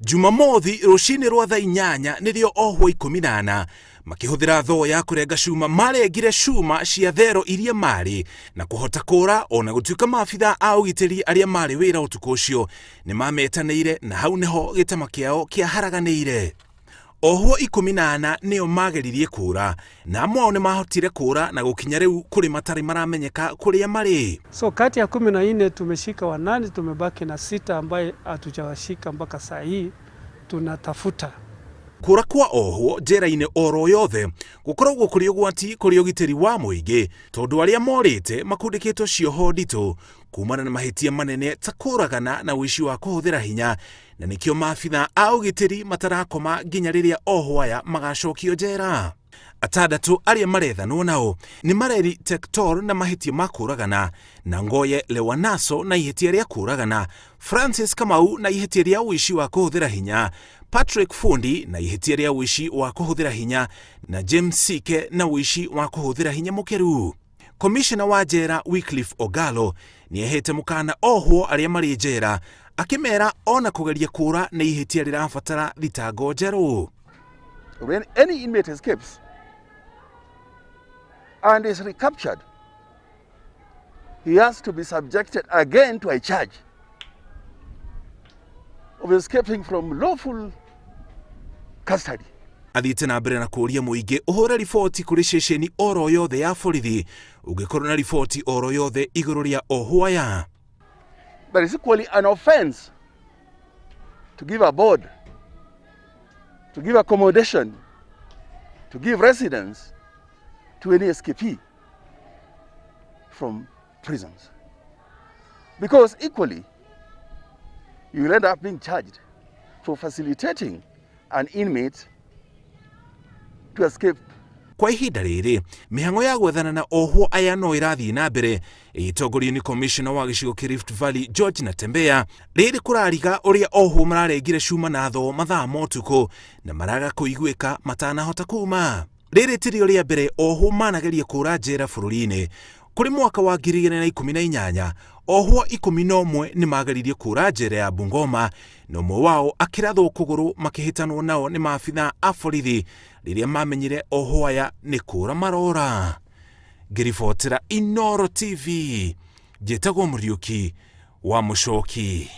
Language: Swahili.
Jumamothi rucini rwa thaa 8 nĩrĩo ohwo 14 makĩhũthĩra thoo ya kũrenga cuma marengire cuma cia thero iria marĩ na kũhota kũra ona gũtuĩka maabitha a ũgitĩri arĩa marĩ wĩra ũtukũ ũcio nĩ mametanĩire na hau nĩho gĩtama kĩao kĩaharaganĩire. Ohwo 14 nĩo mageririe kũra na amwe ao nĩ mahotire kũra na gũkinya rĩu kũrĩ matarĩ maramenyeka kũrĩa marĩ. So kati ya 14 tumeshika 8, tumebaki na 6 ambaye hatujawashika mpaka saa hii tunatafuta. Kũra kwa ohwo njerainĩ oro yothe gũkoragwo kũrĩ ũgwati kũrĩ ũgitĩri wa mũingĩ tondũ arĩa morĩte makundĩkĩtwo cioho nditũ kumana na mahĩtia manene ta kũragana na ũici wa kũhũthĩra hinya, na nĩkĩo maabitha a ũgitĩri matarakoma nginya rĩrĩa ohwo aya magacokio njera. Atandatũ arĩa marethanwo nao nĩ Mareri Tektor na mahĩtia ma kũragana, na Ngoye Lewanaso na ihĩtia rĩa kũragana, Francis Kamau na ihĩtia rĩa ũici wa kũhũthĩra hinya, Patrick Fundi na ihĩtia rĩa ũici wa kũhũthĩra hinya, na James Sike na ũici wa kũhũthĩra hinya mũkĩru. Komishona wa njera Wycliffe Ogalo nĩ ahete mũkana ohwo arĩa marĩ njera akĩmera ona kũgeria kũra na ihĩtia rĩrabatara thitango njerũ. When any inmate escapes and is recaptured, he has to be subjected again to a charge of escaping from lawful custody. Athiĩte na mbere na kũria mũingĩ ũhũre riboti kũrĩ ceceni oro yothe ya borithi ũngĩkorwo na riboti oro yothe igũrũ rĩa ohwo aya. But it's equally an offense to give a board, to give accommodation, to give residence to any escapee from prisons. Because equally, you will end up being charged for facilitating an inmate to escape. Kwa ihinda rĩrĩ, mĩhang'o ya gwethana na ohwo aya no ĩrathiĩ na mbere ĩgĩtongorio nĩ komishona wa gĩcigo kĩa Rift Valley George Natembea. Rĩrĩ kũrariga ũrĩa ohwo mararengire cuma na thoo mathaa ma ũtukũ na maraga kũiguĩka matanahota kuma. Rĩrĩ tirio rĩa mbere ohwo manageria kũra njera bũrũri-inĩ. Kũrĩ mwaka wa 2018 ohwo 11 nĩ mageririe kũra njera ya Bungoma, na ũmwe wao akĩrathwo kũgũrũ makĩhĩtanwo nao nĩ maabitha a borithi rĩrĩa mamenyire ohwo aya nĩ kũra marora. Ngĩribotera Inooro TV, njĩtagwo Mũriũki wa Mũcoki.